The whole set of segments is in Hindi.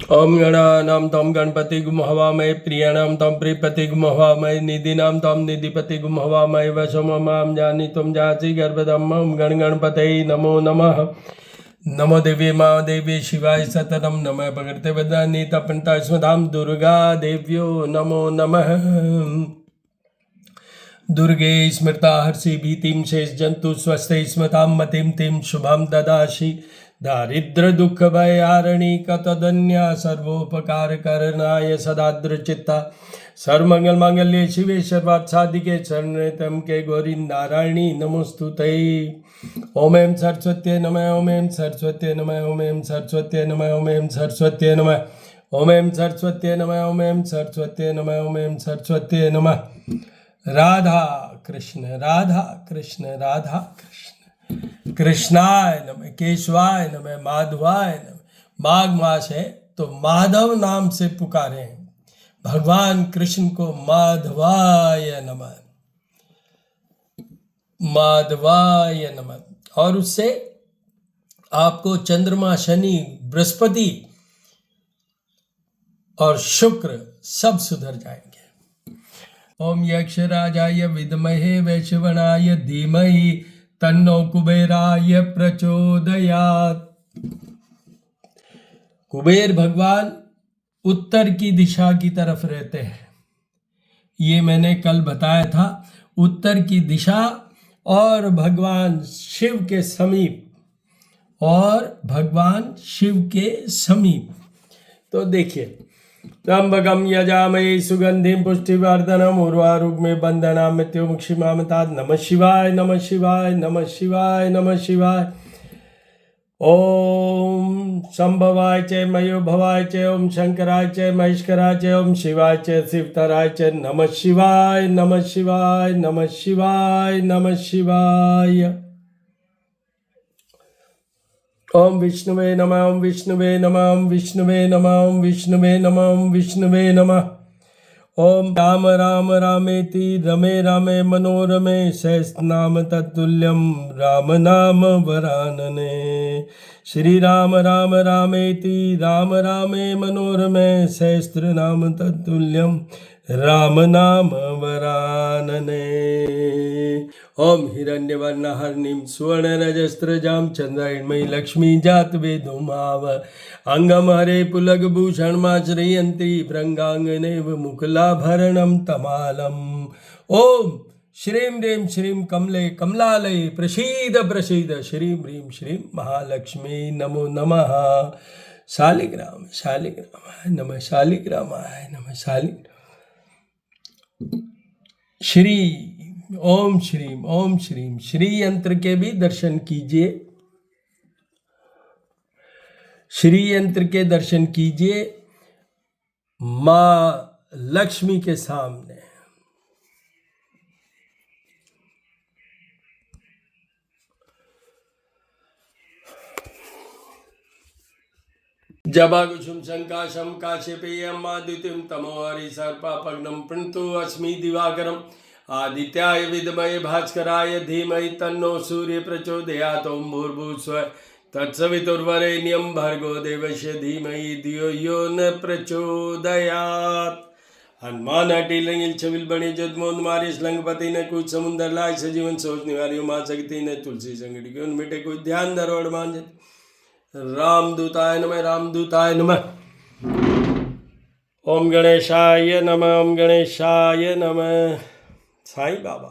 ओम गणानां तं गणपतिगुं हवामहे प्रियाणां तं प्रियपतिगुं हवामहे निधीनां तं निधिपतिगुं हवामहे वशो मां जानीतुं जासि गर्भदम् ओम गणपतये नमो नमः। नमो देवी मा देवी शिवाय सततं नमः भगवते वदानि तपन्ता स्मदां दुर्गा देव्यो नमो नमः। दुर्गे स्मृता हर्षि भीतिं शेष जंतु स्वस्थे स्मतां मतिं तिं शुभं ददासि दारिद्र दुख भयारिणी कतदन्या सर्वोपकार करणाय सदाद्रचित्ता सर्वमंगल मांगल्ये शिवे सर्वार्थ साधिके शरण्ये त्र्यंबके गौरी नारायणी नमोस्तुते। ओम ऐं सरस्वत्यै नमः ओम ऐं सरस्वत्यै नमः ओम ऐं सरस्वत्यै नमः ओम ऐं सरस्वत्यै नमः ओम ऐं सरस्वत्यै नमः ओम ऐं सरस्वत्यै नमः ओम ऐं सरस्वत्यै नमः। राधा कृष्ण राधा कृष्ण राधा कृष्ण कृष्णाय नमः केशवाय नमः माधवाय नमः। माघ मास है तो माधव नाम से पुकारे भगवान कृष्ण को माधवाय नमः माधवाय नमः। और उससे आपको चंद्रमा शनि बृहस्पति और शुक्र सब सुधर जाएंगे। ओम यक्षराजाय विद्महे वैश्वनाय धीमहि तन्नो कुबेराय प्रचोदयात्। कुबेर भगवान उत्तर की दिशा की तरफ रहते हैं, ये मैंने कल बताया था। उत्तर की दिशा और भगवान शिव के समीप और भगवान शिव के समीप। तो देखिए, त्र्यंबकं यजामहे सुगंधिं पुष्टिवर्धनम् उर्वारुकमेव बन्धनान् मृत्युमुक्षीमामृतात्। नमः शिवाय नमः शिवाय नमः शिवाय नमः शिवाय। ओम संभवाय च मयोभवाय च ओम शंकराय च महेश्वराय च ओम शिवाय च शिवतराय च नमः शिवाय नमः शिवाय नमः शिवाय नमः शिवाय। ओम विष्णुवे नमः ओम विष्णुवे नमः ओम विष्णुवे नमः ओम विष्णुवे नमः ओम विष्णुवे नमः। ओम राम राम रामेति रमे रामे मनोरमे सहस्रनाम तत्तुल्यं राम नाम वरानने। श्री राम राम रामेति राम रामे मनोरमे सहस्रनाम तत्तुल्यं राम नाम वरानने। ओम हिरण्यवर्णहरिणीं सुवर्णरजस्रजां चन्द्रायणमयी लक्ष्मी जातवेदोमाव अंगम हरे पुलकभूषणमाश्रयन्ती भृङ्गाङ्गनेव मुकुलाभरणं तमालम्। ओम श्रीं ह्रीं श्रीं कमले कमलालये प्रसीद प्रसीद श्रीं ह्रीं श्रीं महालक्ष्मी नमो नमः। शालिग्राम शालिग्रामाय नमः शालिग्रामाय नमः शालिग्राम। श्री ओम श्रीं श्री यंत्र के भी दर्शन कीजिए। श्री यंत्र के दर्शन कीजिए मां लक्ष्मी के सामने। जबाकुसुम संकाशम काश्यपेयम आदित्यम तमोहरि सर्पापग्नम प्रणतो अस्मि दिवाकरम आदित्याय विद्महे भास्कराय धीमहि तन्नो सूर्य प्रचोदयात्। ओम भूर्भुवस्सुवः तत्सवितुर्वरेण्यं भर्गो देवस्य धीमहि धियो यो न प्रचोदयात्। हनुमान अटिल छविल बने जदमोद मारे लंगपति ने कुछ समुंदर लाय सजीवन सोच निवारी मां सकती ने तुलसी संगठी के उन बेटे कोई ध्यान दरोड़ मान रामदूताय नमः रामदूताय नमः। ओम गणेशाय नमः ओम गणेशाय नमः। साईं बाबा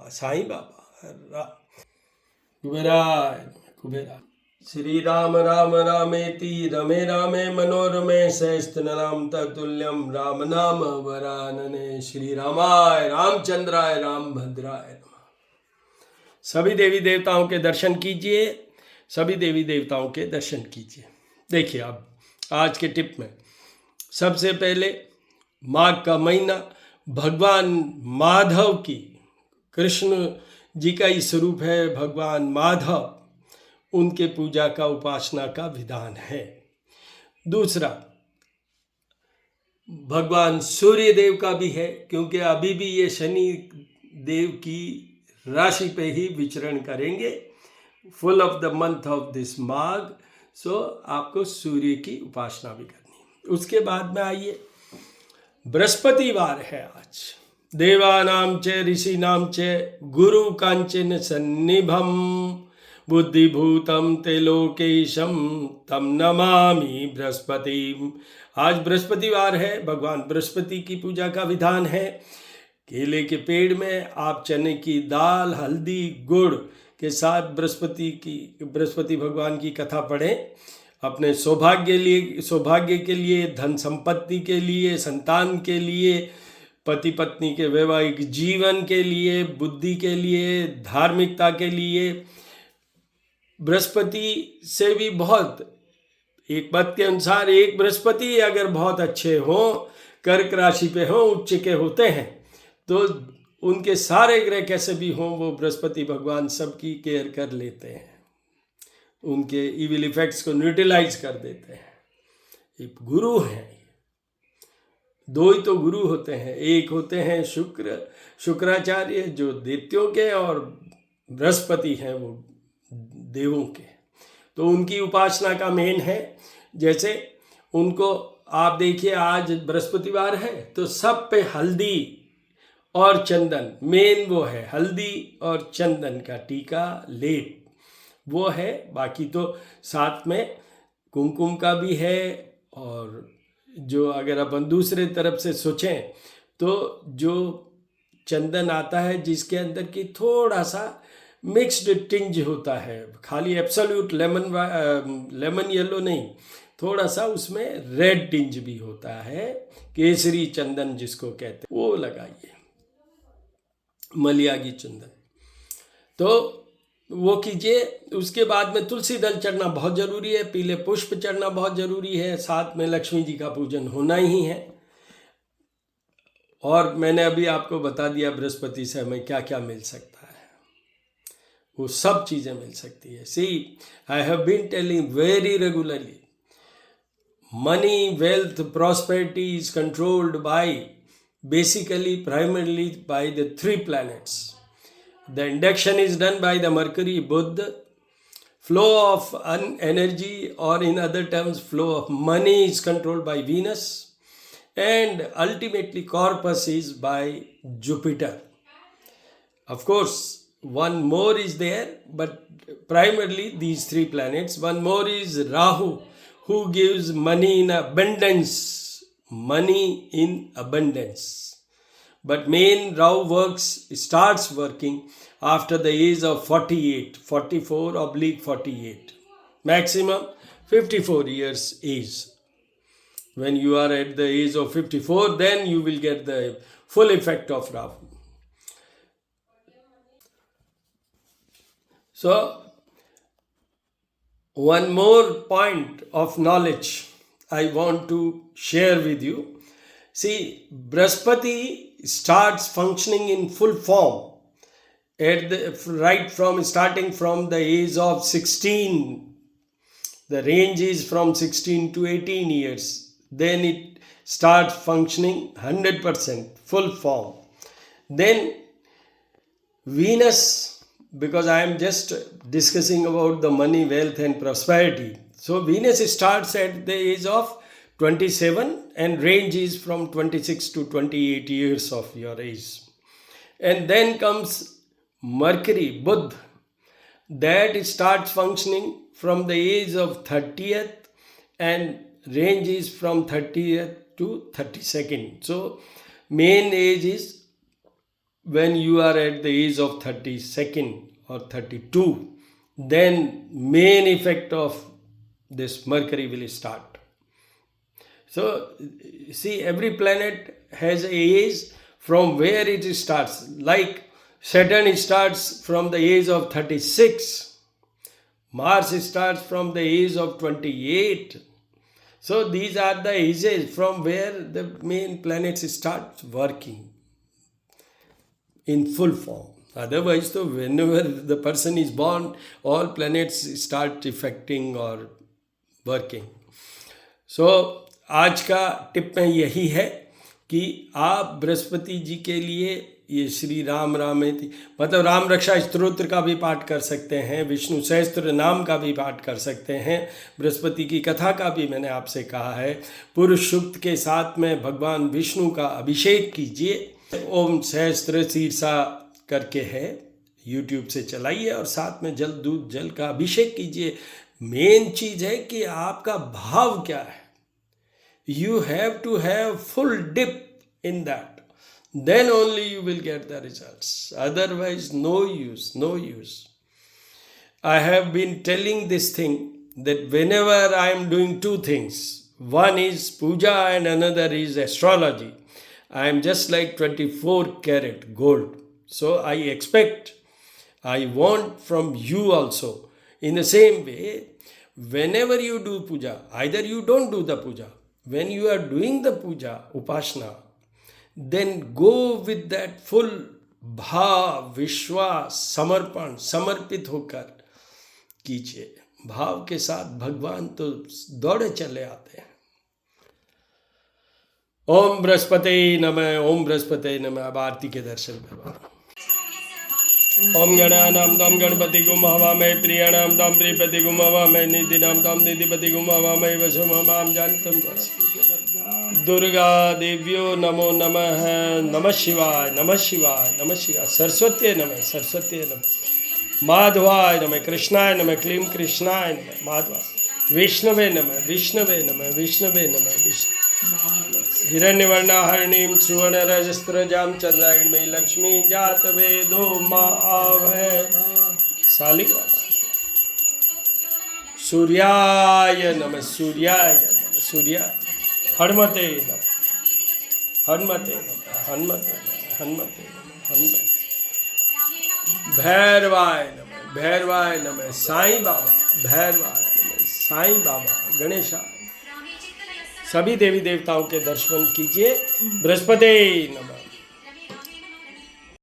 कुबेराय कुबेरा। श्री राम राम रामेति रमे रामे मनोरमे सहस्रनाम तत्तुल्यं राम नाम वरानने। श्री रामाय रामचंद्राय रामभद्राय नमः। सभी देवी देवताओं के दर्शन कीजिए, सभी देवी देवताओं के दर्शन कीजिए। देखिए अब आज के टिप में सबसे पहले माघ का महीना भगवान माधव की, कृष्ण जी का ही स्वरूप है भगवान माधव, उनके पूजा का उपासना का विधान है। दूसरा भगवान सूर्य देव का भी है, क्योंकि अभी भी ये शनि देव की राशि पे ही विचरण करेंगे full of the month of this Magh. So आपको सूर्य की उपासना भी करनी। उसके बाद में आइए, बृहस्पतिवार है आज। देवानां च ऋषीणां च गुरु कांचन सन्निभम बुद्धिभूतम ते लोकेशम तम नमामि बृहस्पति। आज बृहस्पतिवार है, भगवान बृहस्पति की पूजा का विधान है। केले के पेड़ में आप चने की दाल, हल्दी, गुड़ के साथ बृहस्पति भगवान की कथा पढ़ें। अपने सौभाग्य के लिए, धन संपत्ति के लिए, संतान के लिए, पति पत्नी के वैवाहिक जीवन के लिए, बुद्धि के लिए, धार्मिकता के लिए। बृहस्पति से भी बहुत, एक मत के अनुसार एक बृहस्पति अगर बहुत अच्छे हों, कर्क राशि पे हों, उच्च के होते हैं, तो उनके सारे ग्रह कैसे भी हों, वो बृहस्पति भगवान सबकी केयर कर लेते हैं, उनके इविल इफेक्ट्स को न्यूट्रलाइज कर देते हैं। एक गुरु हैं, दो ही तो गुरु होते हैं, एक होते हैं शुक्राचार्य जो दैत्यों के, और बृहस्पति हैं वो देवों के। तो उनकी उपासना का मेन है। जैसे उनको आप देखिए, आज बृहस्पतिवार है तो सब पे हल्दी और चंदन, मेन वो है हल्दी और चंदन का टीका लेप, वो है। बाकी तो साथ में कुमकुम का भी है। और जो अगर अपन दूसरे तरफ से सोचें तो जो चंदन आता है जिसके अंदर की थोड़ा सा मिक्स्ड टिंज होता है, खाली एब्सोल्यूट लेमन येलो नहीं, थोड़ा सा उसमें रेड टिंज भी होता है, केसरी चंदन जिसको कहते हैं, वो लगाइए, मलियागी चंदन, तो वो कीजिए। उसके बाद में तुलसी दल चढ़ना बहुत जरूरी है, पीले पुष्प चढ़ना बहुत जरूरी है, साथ में लक्ष्मी जी का पूजन होना ही है। और मैंने अभी आपको बता दिया बृहस्पति से हमें क्या क्या मिल सकता है, वो सब चीजें मिल सकती है। See, I have been telling very regularly, money, wealth, prosperity is controlled by basically primarily by the 3 planets. The induction is done by the Mercury, Buddha. Flow of energy, or in other terms flow of money, is controlled by Venus, and ultimately corpus is by Jupiter. Of course one more is there, but primarily these 3 planets. One more is Rahu, who gives money in abundance, but main Rahu starts working after the age of 48, 44/48, maximum 54 years age. When you are at the age of 54, then you will get the full effect of Rahu. So one more point of knowledge I want to share with you. See, Brihaspati starts functioning in full form starting from the age of 16. The range is from 16 to 18 years. Then it starts functioning 100% full form. Then Venus, because I am just discussing about the money, wealth and prosperity. So Venus starts at the age of 27 and range is from 26 to 28 years of your age. And then comes Mercury, Buddha, that starts functioning from the age of 30th and range is from 30th to 32nd. So main age is when you are at the age of 32nd or 32, then main effect of this Mercury will start. So see, every planet has a age from where it starts. Like Saturn starts from the age of 36, Mars starts from the age of 28. So these are the ages from where the main planets start working in full form. Otherwise, so whenever the person is born, all planets start affecting or working. So आज का टिप में यही है कि आप बृहस्पति जी के लिए ये श्री राम रामेति मतलब राम रक्षा स्तोत्र का भी पाठ कर सकते हैं, विष्णु सहस्त्र नाम का भी पाठ कर सकते हैं, बृहस्पति की कथा का भी मैंने आपसे कहा है। पुरुष सूक्त के साथ में भगवान विष्णु का अभिषेक कीजिए। ओम सहस्त्र शीर्षा करके है, यूट्यूब से चलाइए और साथ में जल दूध जल का अभिषेक कीजिए। मेन चीज है कि आपका भाव क्या है। You have to have full dip in that. Then only you will get the results. Otherwise, no use, no use. I have been telling this thing that whenever I am doing two things, one is puja and another is astrology. I am just like 24 karat gold. So I expect, I want from you also. In the same way, whenever you do puja, either you don't do the puja. When you are doing the puja, upasana, then go with that full भाव, विश्वास, समर्पण, समर्पित होकर कीजिए। भाव के साथ भगवान तो दौड़े चले आते हैं। ओम बृहस्पते नमः, ओम बृहस्पते नमः। अब आरती के दर्शन करवा। ओम गणानां दम गणपति गुम हवामहे, प्रियाणां दम प्रियपति गुम हवामहे, निधिनां दम निधिपति गुम हवामहे, वशमां जानतं दुर्गा देव्यो नमो नमः। नमः शिवाय, नमः शिवाय, नमः शिवाय। सरस्वती नमः, सरस्वती नमः। माधवाय नमः, कृष्णाय नमः, क्लीं कृष्णाय नमः, माधवाय। विष्णवे नमः, विष्णवे नमः, विष्णवे नमः, विष्णु। हिरण्यवर्णाहरणीं सुवर्णरजस्त्रजां चंद्रायणमयी लक्ष्मी जात वेदो माँ आवै शालिग्राम। सूर्याय नमः, सूर्याय नमः, सूर्याय। हनुमते नमः, हनुमते नमः, हनुमते नमः, हनुमते नमः, हनुमते। भैरवाय नमः, भैरवाय नमः। साईं बाबा, भैरवाय नमः, साईं बाबा, गणेशाय। सभी देवी देवताओं के दर्शन कीजिए। बृहस्पति नमः।